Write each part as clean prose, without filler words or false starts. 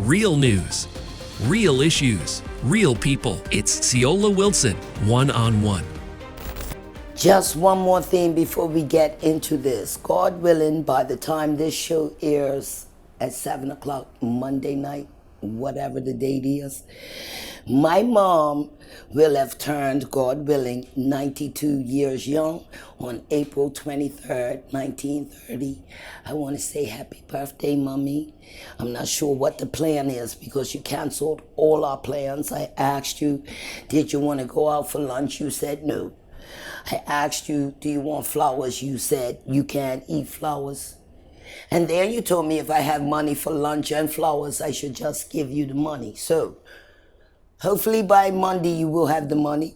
Real news, real issues, real people. It's Ceola Wilson, one-on-one. Just one more thing before we get into this. God willing, by the time this show airs at 7 o'clock Monday night, whatever the date is, my mom will have turned, God willing, 92 years young on April 23rd, 1930. I want to say happy birthday, Mommy. I'm not sure what the plan is because you canceled all our plans. I asked you, did you want to go out for lunch? You said no. I asked you, do you want flowers? You said you can't eat flowers. And then you told me if I have money for lunch and flowers, I should just give you the money. So hopefully by Monday you will have the money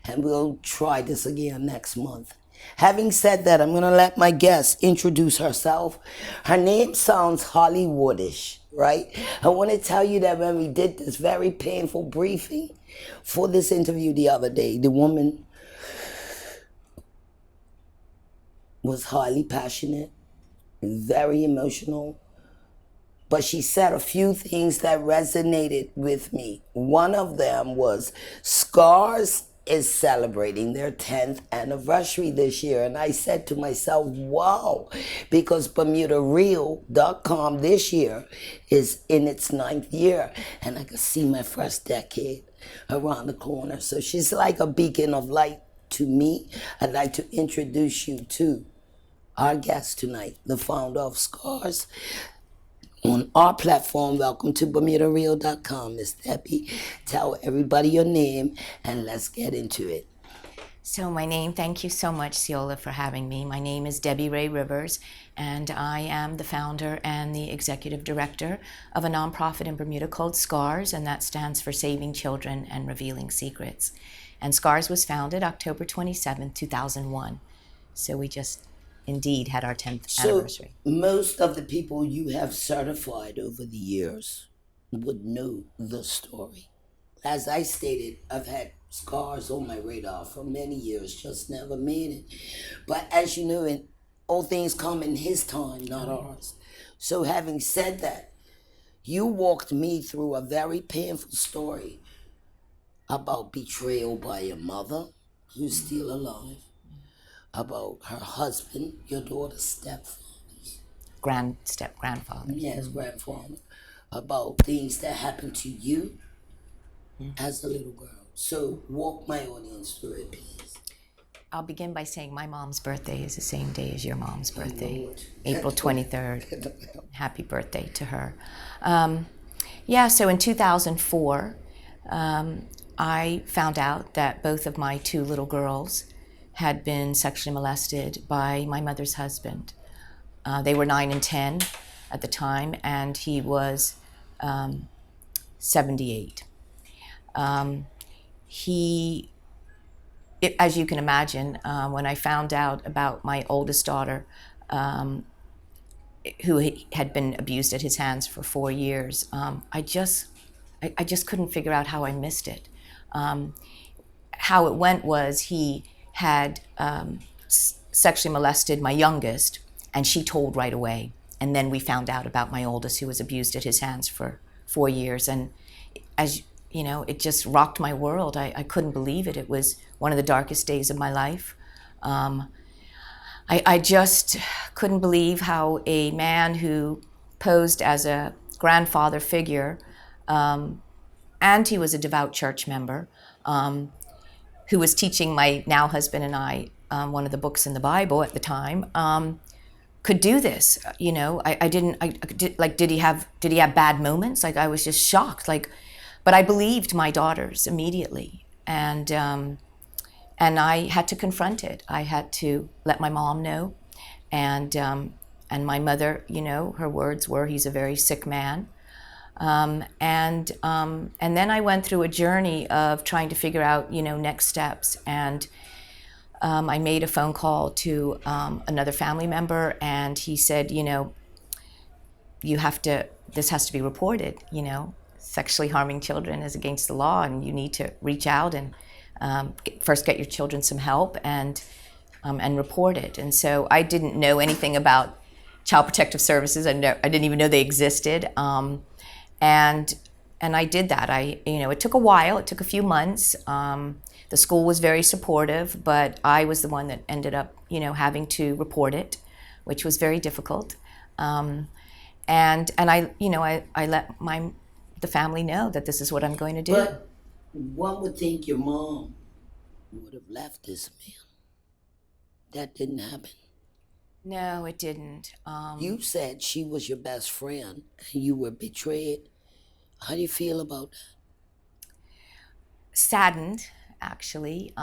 and we'll try this again next month. Having said that, I'm going to let my guest introduce herself. Her name sounds Hollywoodish, right? I want to tell you that when we did this very painful briefing for this interview the other day, the woman was highly passionate, very emotional, but she said a few things that resonated with me. One of them was Scars is celebrating their 10th anniversary this year. And I said to myself, wow, because BermudaReal.com this year is in its 9th year. And I could see my first decade around the corner. So she's like a beacon of light to me. I'd like to introduce you to our guest tonight, the founder of Scars. On our platform, welcome to BermudaReal.com. Miss Debbie, tell everybody your name and let's get into it. So thank you so much, Ceola, for having me. My name is Debbie Ray Rivers, and I am the founder and the executive director of a nonprofit in Bermuda called Scars, and that stands for Saving Children and Revealing Secrets. And Scars was founded October 27, 2001. So we just indeed had our 10th anniversary. Most of the people you have certified over the years would know the story. As I stated, I've had Scars on my radar for many years, just never made it. But as you know, all things come in his time, not ours. So having said that, you walked me through a very painful story about betrayal by your mother, who's still alive, about her husband, your daughter's stepfather. Step-grandfather. Yes, grandfather. About things that happened to you as a little girl. So walk my audience through it, please. I'll begin by saying my mom's birthday is the same day as your mom's birthday, April 23rd. Happy birthday to her. So in 2004, I found out that both of my two little girls had been sexually molested by my mother's husband. They were 9 and 10 at the time, and he was 78. As you can imagine, when I found out about my oldest daughter, who had been abused at his hands for 4 years, I just couldn't figure out how I missed it. How it went was he had sexually molested my youngest, and she told right away. And then we found out about my oldest, who was abused at his hands for 4 years. And as you know, it just rocked my world. I couldn't believe it. It was one of the darkest days of my life. I just couldn't believe how a man who posed as a grandfather figure, and he was a devout church member, who was teaching my now husband and I one of the books in the Bible at the time, could do this. You know, did he have bad moments? Like, I was just shocked. But I believed my daughters immediately, and I had to confront it. I had to let my mom know, and my mother. You know, her words were, "He's a very sick man." And then I went through a journey of trying to figure out, next steps. And I made a phone call to another family member, and he said, this has to be reported, sexually harming children is against the law, and you need to reach out and first get your children some help and report it. And so I didn't know anything about Child Protective Services. I didn't even know they existed. and I did that. It took a while. It took a few months. The school was very supportive, but I was the one that ended up, having to report it, which was very difficult. And I let the family know that this is what I'm going to do. But one would think your mom would have left this man. That didn't happen. No, it didn't. You said she was your best friend and you were betrayed. How do you feel about that? Saddened, actually.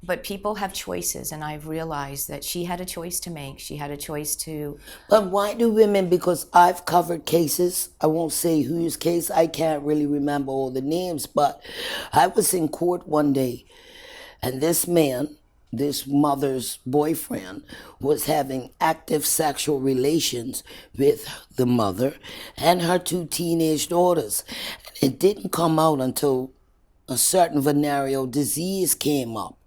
But people have choices, and I've realized that she had a choice to make. She had a choice to... But why do women, because I've covered cases, I won't say whose case, I can't really remember all the names, but I was in court one day, and this man, this mother's boyfriend, was having active sexual relations with the mother and her 2 teenage daughters. It didn't come out until a certain venereal disease came up.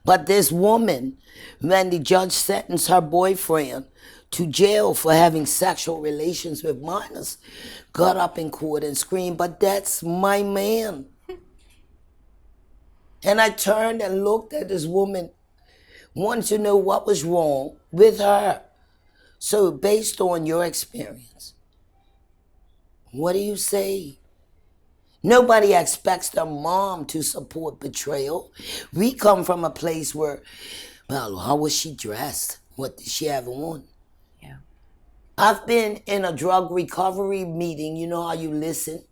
But this woman, when the judge sentenced her boyfriend to jail for having sexual relations with minors, got up in court and screamed, "But that's my man." And I turned and looked at this woman, wanted to know what was wrong with her. So based on your experience, what do you say? Nobody expects their mom to support betrayal. We come from a place where, well, how was she dressed? What did she have on? Yeah. I've been in a drug recovery meeting. You know how you listen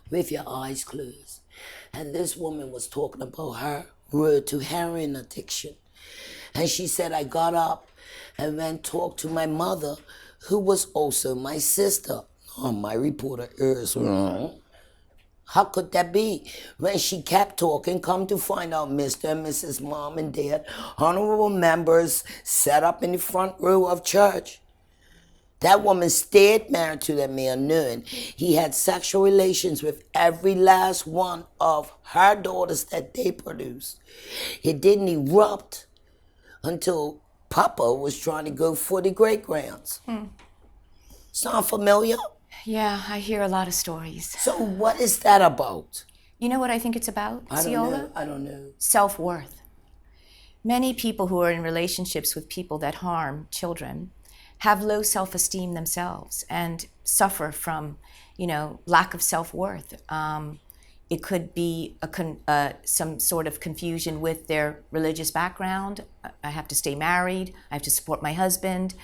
with your eyes closed. And this woman was talking about her road to heroin addiction. And she said, I got up and went talked to my mother, who was also my sister. Oh, my reporter is wrong. How could that be? When she kept talking, come to find out Mr. and Mrs. Mom and Dad, honorable members, sat up in the front row of church. That woman stayed married to that man, knowing he had sexual relations with every last one of her daughters that they produced. It didn't erupt until Papa was trying to go for the great-grands. Sound familiar? Yeah, I hear a lot of stories. So what is that about? You know what I think it's about, Ceola? I don't know. Self-worth. Many people who are in relationships with people that harm children have low self-esteem themselves and suffer from, lack of self-worth. It could be some sort of confusion with their religious background. I have to stay married. I have to support my husband.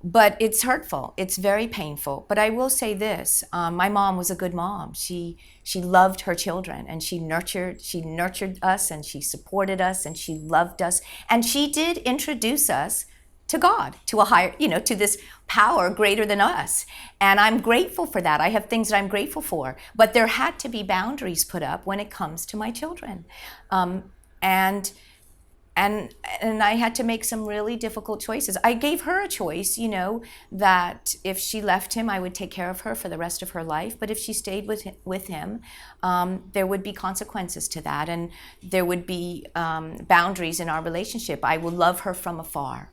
But it's hurtful. It's very painful. But I will say this: my mom was a good mom. She loved her children, and she nurtured us, and she supported us, and she loved us, and she did introduce us to God, to a higher, to this power greater than us. And I'm grateful for that. I have things that I'm grateful for. But there had to be boundaries put up when it comes to my children, and I had to make some really difficult choices. I gave her a choice, that if she left him, I would take care of her for the rest of her life. But if she stayed with him, there would be consequences to that, and there would be boundaries in our relationship. I would love her from afar.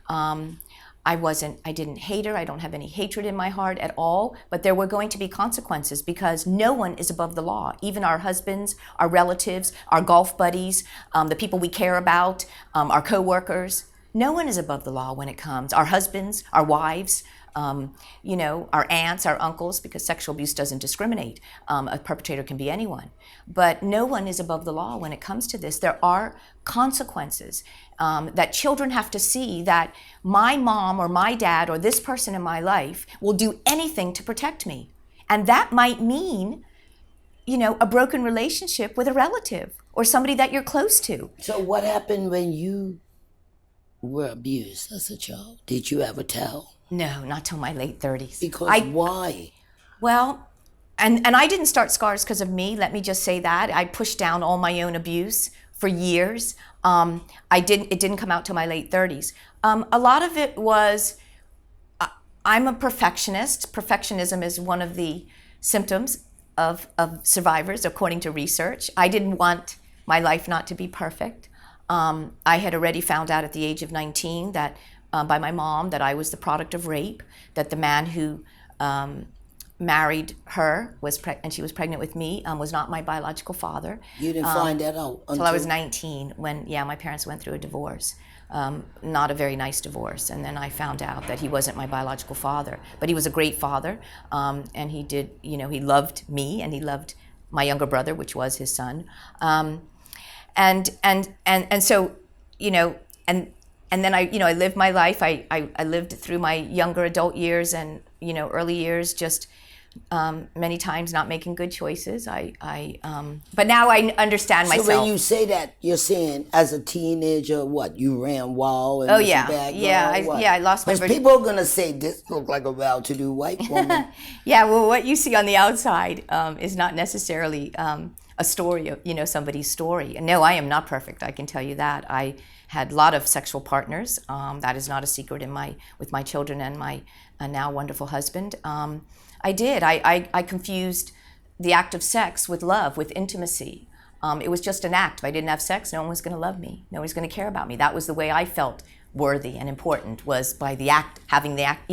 I didn't hate her. I don't have any hatred in my heart at all, but there were going to be consequences because no one is above the law. Even our husbands, our relatives, our golf buddies, the people we care about, our coworkers. No one is above the law when it comes. Our husbands, our wives, our aunts, our uncles, because sexual abuse doesn't discriminate. A perpetrator can be anyone. But no one is above the law when it comes to this. There are consequences that children have to see that my mom or my dad or this person in my life will do anything to protect me. And that might mean, a broken relationship with a relative or somebody that you're close to. So what happened when you were abused as a child? Did you ever tell? No, not till my late 30s. Because why? Well, and I didn't start Scars because of me. Let me just say that. I pushed down all my own abuse for years. It didn't come out till my late 30s. A lot of it was, I'm a perfectionist. Perfectionism is one of the symptoms of survivors, according to research. I didn't want my life not to be perfect. I had already found out at the age of 19 that by my mom that I was the product of rape, that the man who married her and she was pregnant with me was not my biological father. You didn't find that out until I was 19 when, my parents went through a divorce. Not a very nice divorce. And then I found out that he wasn't my biological father, but he was a great father. And he did, he loved me and he loved my younger brother, which was his son. And so, and then I lived my life. I lived through my younger adult years and, early years, just many times not making good choices. But now I understand myself. So when you say that, you're saying as a teenager, what, you ran wild and oh was yeah, a bad girl, yeah, I lost my Because people are gonna say this looked like a well-to-do white woman. Yeah, well, what you see on the outside is not necessarily a story of somebody's story. And no, I am not perfect. I can tell you that. I had a lot of sexual partners. That is not a secret with my children and my now wonderful husband. I did. I confused the act of sex with love, with intimacy. It was just an act. If I didn't have sex, no one was going to love me. No one was going to care about me. That was the way I felt worthy and important, was by the act, having the act,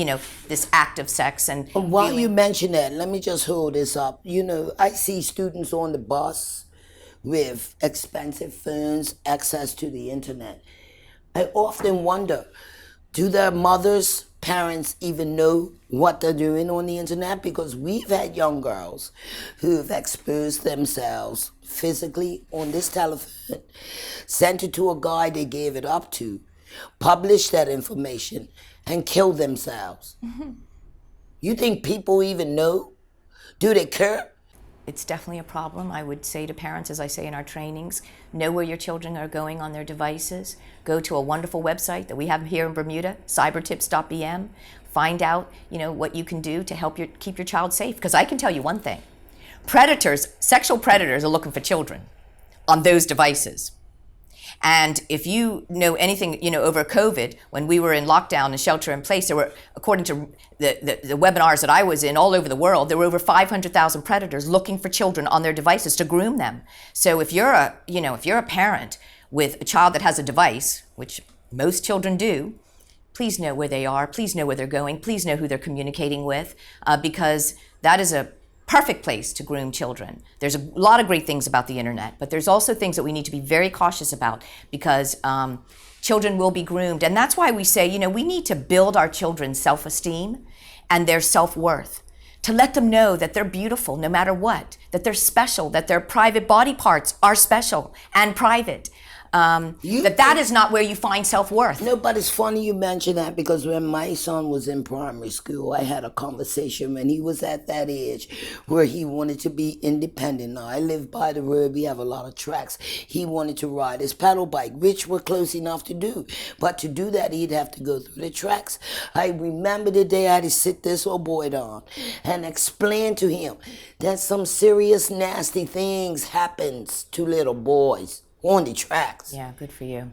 this act of sex. And while you mention that, let me just hold this up. I see students on the bus with expensive phones, access to the internet. I often wonder, do their mothers, parents even know what they're doing on the internet? Because we've had young girls who've exposed themselves physically on this telephone, sent it to a guy they gave it up to, published that information, and killed themselves. Mm-hmm. You think people even know? Do they care? It's definitely a problem. I would say to parents, as I say in our trainings, know where your children are going on their devices. Go to a wonderful website that we have here in Bermuda, cybertips.bm. Find out, what you can do to help keep your child safe. Because I can tell you one thing. Sexual predators are looking for children on those devices. And if you know anything, over COVID, when we were in lockdown and shelter in place, there were, according to the webinars that I was in all over the world, there were over 500,000 predators looking for children on their devices to groom them. So if you're a parent with a child that has a device, which most children do, please know where they are, please know where they're going, please know who they're communicating with, because that is a perfect place to groom children. There's a lot of great things about the internet, but there's also things that we need to be very cautious about, because children will be groomed. And that's why we say, we need to build our children's self-esteem and their self-worth, to let them know that they're beautiful no matter what, that they're special, that their private body parts are special and private. That is not where you find self-worth. No, but it's funny you mention that, because when my son was in primary school, I had a conversation when he was at that age where he wanted to be independent. Now, I live by the road. We have a lot of tracks. He wanted to ride his pedal bike, which we're close enough to do. But to do that, he'd have to go through the tracks. I remember the day I had to sit this old boy down and explain to him that some serious nasty things happens to little boys on the tracks. Yeah, good for you.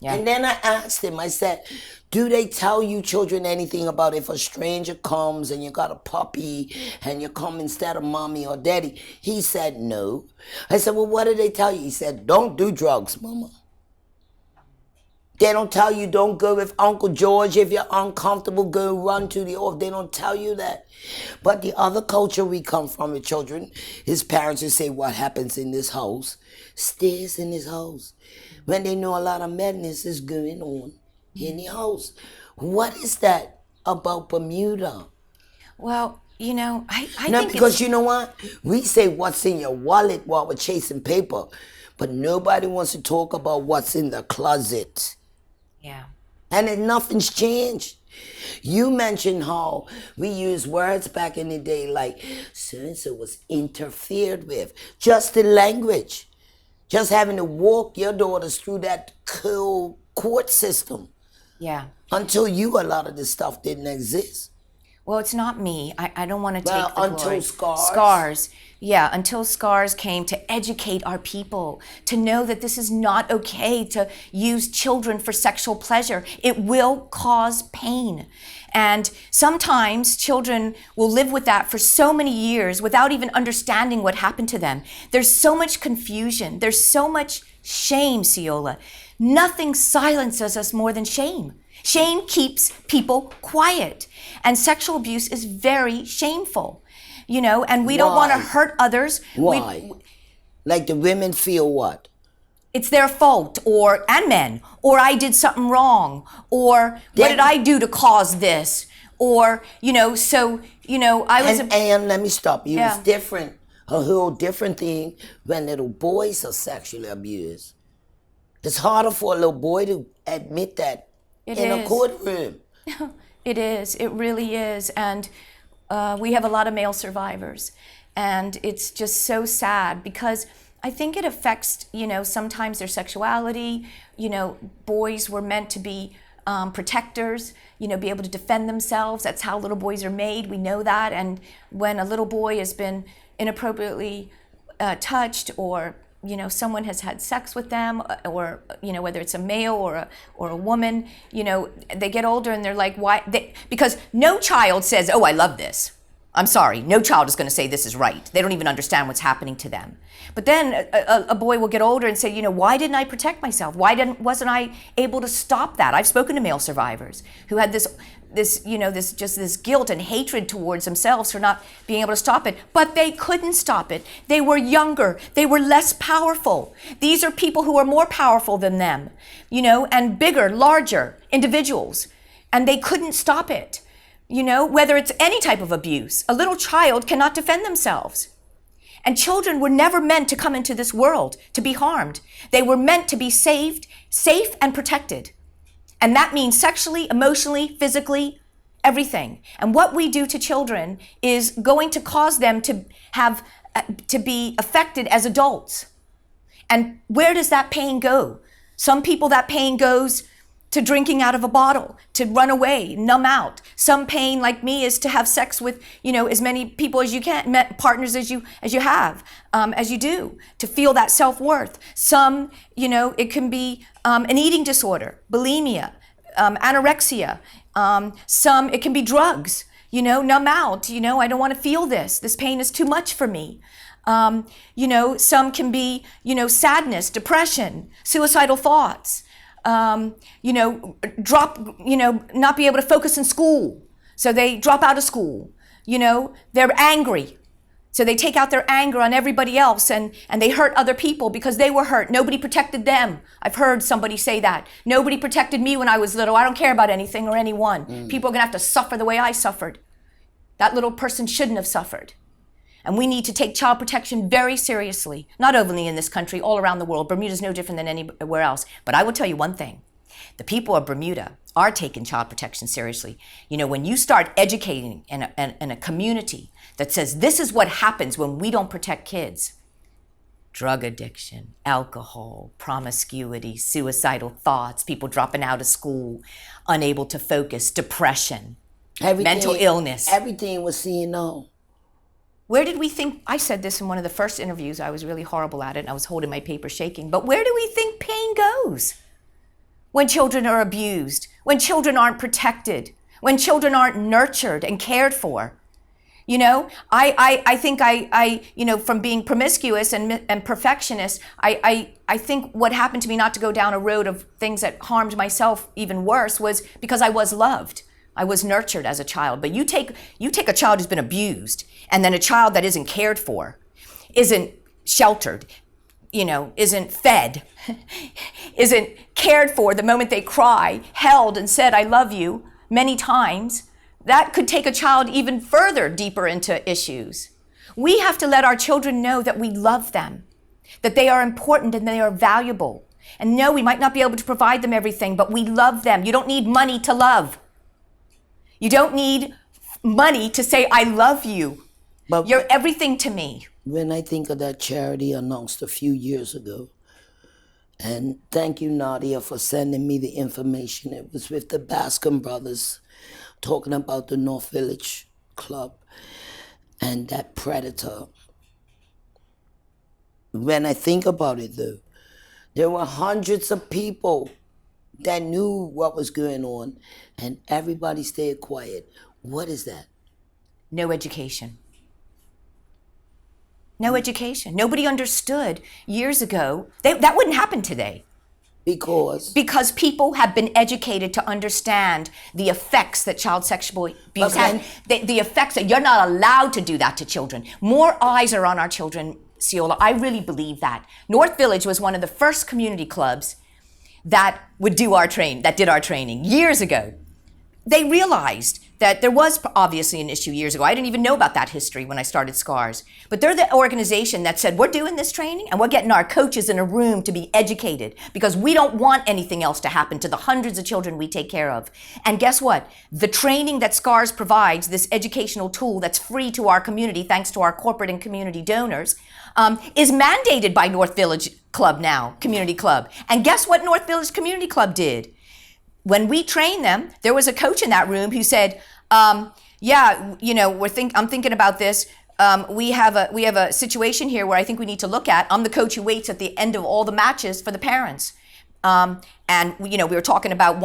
Yeah. And then I asked him, I said, do they tell you children anything about if a stranger comes and you got a puppy and you come instead of mommy or daddy? He said, no. I said, well, what do they tell you? He said, don't do drugs, mama. They don't tell you don't go with Uncle George. If you're uncomfortable, go run to the off. They don't tell you that. But the other culture we come from with children, his parents will say, what happens in this house stays in this house. When they know a lot of madness is going on in the house. What is that about Bermuda? Well, I no, think because you know what? We say what's in your wallet while we're chasing paper, but nobody wants to talk about what's in the closet. Yeah. And then nothing's changed. You mentioned how we used words back in the day like so-and-so was interfered with. Just the language. Just having to walk your daughters through that court system. Yeah. Until a lot of this stuff didn't exist. Well, it's not me. I don't want to take the until glory. Scars. Scars. Yeah, until Scars came to educate our people, to know that this is not okay to use children for sexual pleasure. It will cause pain. And sometimes children will live with that for so many years without even understanding what happened to them. There's so much confusion. There's so much shame, Ceola. Nothing silences us more than shame. Shame keeps people quiet. And sexual abuse is very shameful, and we don't want to hurt others. Why? Like the women feel what? It's their fault, and men, or I did something wrong, or what did I do to cause this? Or, I was... And let me stop you. Yeah. It's different, a whole different thing when little boys are sexually abused. It's harder for a little boy to admit that a courtroom. It is. It really is. And we have a lot of male survivors. And it's just so sad because I think it affects, sometimes their sexuality. Boys were meant to be protectors, be able to defend themselves. That's how little boys are made. We know that. And when a little boy has been inappropriately touched, or someone has had sex with them, or whether it's a male or a woman, they get older and they're like, why? Because no child says, oh, I love this. I'm sorry, no child is going to say this is right. They don't even understand what's happening to them. But then a boy will get older and say, why didn't I protect myself? Wasn't I able to stop that? I've spoken to male survivors who had this guilt and hatred towards themselves for not being able to stop it. But they couldn't stop it. They were younger. They were less powerful. These are people who are more powerful than them, and bigger, larger individuals. And they couldn't stop it. Whether it's any type of abuse, a little child cannot defend themselves. And children were never meant to come into this world to be harmed. They were meant to be saved, safe, and protected. And that means sexually, emotionally, physically, everything. And what we do to children is going to cause them to be affected as adults. And where does that pain go? Some people, that pain goes to drinking out of a bottle, to run away, numb out. Some pain, like me, is to have sex with, as many people as you can, partners as you do, to feel that self-worth. Some, it can be an eating disorder, bulimia, anorexia. Some, it can be drugs, numb out. I don't want to feel this. This pain is too much for me. Some can be, sadness, depression, suicidal thoughts. Not be able to focus in school. So they drop out of school. They're angry. So they take out their anger on everybody else and they hurt other people because they were hurt. Nobody protected them. I've heard somebody say that. Nobody protected me when I was little. I don't care about anything or anyone. People are going to have to suffer the way I suffered. That little person shouldn't have suffered. And we need to take child protection very seriously, not only in this country, all around the world. Bermuda is no different than anywhere else. But I will tell you one thing. The people of Bermuda are taking child protection seriously. When you start educating in a community that says this is what happens when we don't protect kids, drug addiction, alcohol, promiscuity, suicidal thoughts, people dropping out of school, unable to focus, depression, mental illness. Everything was seen no. Where did we think, I said this in one of the first interviews, I was really horrible at it and I was holding my paper shaking, but where do we think pain goes? When children are abused, when children aren't protected, when children aren't nurtured and cared for. I think from being promiscuous and perfectionist, I think what happened to me, not to go down a road of things that harmed myself even worse, was because I was loved. I was nurtured as a child. But you take a child who's been abused, and then a child that isn't cared for, isn't sheltered, isn't fed, isn't cared for the moment they cry, held and said, I love you, many times, that could take a child even further deeper into issues. We have to let our children know that we love them, that they are important and they are valuable. And no, we might not be able to provide them everything, but we love them. You don't need money to love. You don't need money to say, I love you. But you're everything to me. When I think of that charity announced a few years ago, and thank you, Nadia, for sending me the information. It was with the Bascom brothers talking about the North Village Club and that predator. When I think about it, though, there were hundreds of people that knew what was going on, and everybody stayed quiet. What is that? No education. No education. Nobody understood years ago. That wouldn't happen today. Because people have been educated to understand the effects that child sexual abuse has. The effects that you're not allowed to do that to children. More eyes are on our children, Ceola. I really believe that. North Village was one of the first community clubs that did our training years ago. They realized that there was obviously an issue years ago. I didn't even know about that history when I started SCARS. But they're the organization that said, we're doing this training and we're getting our coaches in a room to be educated because we don't want anything else to happen to the hundreds of children we take care of. And guess what? The training that SCARS provides, this educational tool that's free to our community, thanks to our corporate and community donors, is mandated by North Village Club now, Community Club. And guess what North Village Community Club did? When we trained them, there was a coach in that room who said, I'm thinking about this. We have a situation here where I think we need to look at. I'm the coach who waits at the end of all the matches for the parents. We were talking about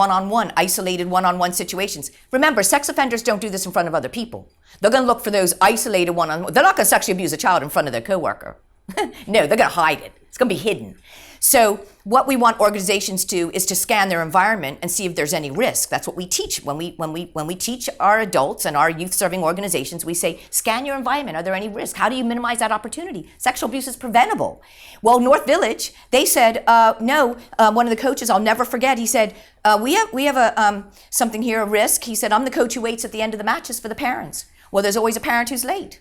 isolated one-on-one situations. Remember, sex offenders don't do this in front of other people. They're going to look for those isolated one-on-one. They're not going to sexually abuse a child in front of their coworker. No, they're going to hide it. It's going to be hidden. So what we want organizations to is to scan their environment and see if there's any risk. That's what we teach when we teach our adults and our youth-serving organizations. We say, scan your environment. Are there any risks? How do you minimize that opportunity? Sexual abuse is preventable. Well, North Village, they said no. One of the coaches, I'll never forget. He said, we have something here, a risk. He said, I'm the coach who waits at the end of the matches for the parents. Well, there's always a parent who's late.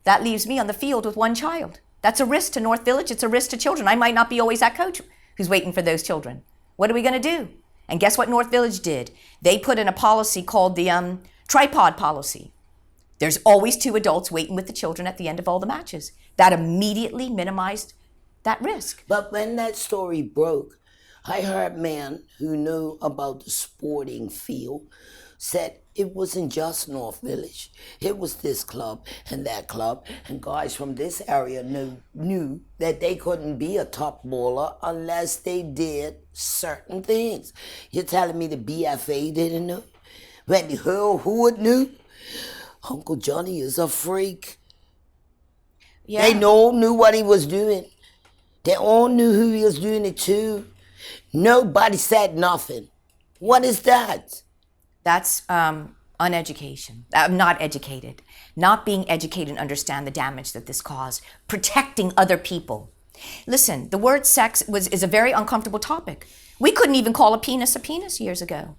That leaves me on the field with one child. That's a risk to North Village. It's a risk to children. I might not be always that coach who's waiting for those children. What are we going to do? And guess what North Village did? They put in a policy called the tripod policy. There's always two adults waiting with the children at the end of all the matches. That immediately minimized that risk. But when that story broke, I heard a man who knew about the sporting field said it wasn't just North Village. It was this club and that club. And guys from this area knew that they couldn't be a top baller unless they did certain things. You're telling me the BFA didn't know? Wendy Hood knew? Uncle Johnny is a freak. Yeah. They all knew what he was doing. They all knew who he was doing it to. Nobody said nothing. What is that? That's uneducation. Not educated. Not being educated and understand the damage that this caused. Protecting other people. Listen, the word sex is a very uncomfortable topic. We couldn't even call a penis years ago.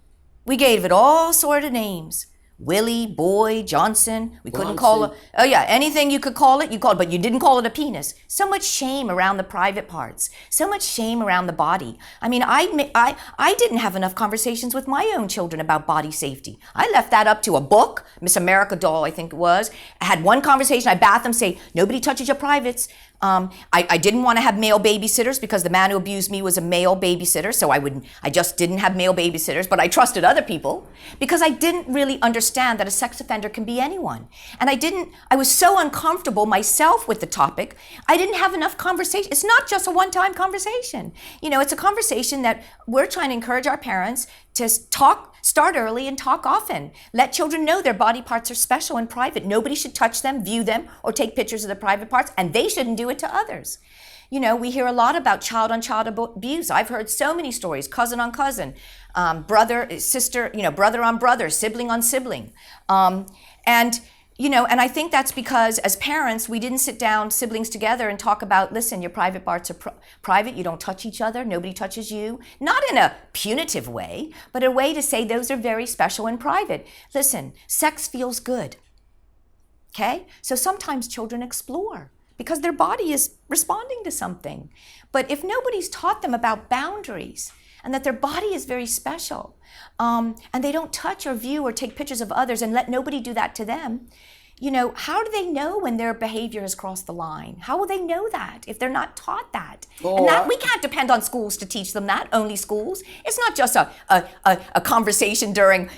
We gave it all sort of names. Willie, Boy, Johnson. We couldn't call it. Oh yeah, anything you could call it, you called, but you didn't call it a penis. So much shame around the private parts. So much shame around the body. I mean, I didn't have enough conversations with my own children about body safety. I left that up to a book, Miss America doll, I think it was. I had one conversation. I bathed them, say, nobody touches your privates. I didn't want to have male babysitters because the man who abused me was a male babysitter, so I just didn't have male babysitters, but I trusted other people because I didn't really understand that a sex offender can be anyone. And I was so uncomfortable myself with the topic, I didn't have enough conversation. It's not just a one-time conversation. It's a conversation that we're trying to encourage our parents to start early and talk often. Let children know their body parts are special and private. Nobody should touch them, view them, or take pictures of their private parts, and they shouldn't do it to others. We hear a lot about child-on-child abuse. I've heard so many stories, cousin on cousin, brother, sister, brother on brother, sibling on sibling. And I think that's because as parents, we didn't sit down, siblings together, and talk about, listen, your private parts are private. You don't touch each other. Nobody touches you. Not in a punitive way, but a way to say those are very special and private. Listen, sex feels good. Okay? So sometimes children explore because their body is responding to something. But if nobody's taught them about boundaries and that their body is very special, and they don't touch or view or take pictures of others and let nobody do that to them, how do they know when their behavior has crossed the line? How will they know that if they're not taught that? And that we can't depend on schools to teach them that, only schools. It's not just a conversation during,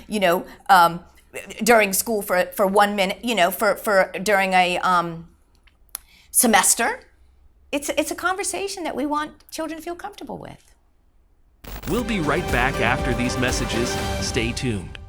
during school for 1 minute, during a semester. It's a conversation that we want children to feel comfortable with. We'll be right back after these messages. Stay tuned.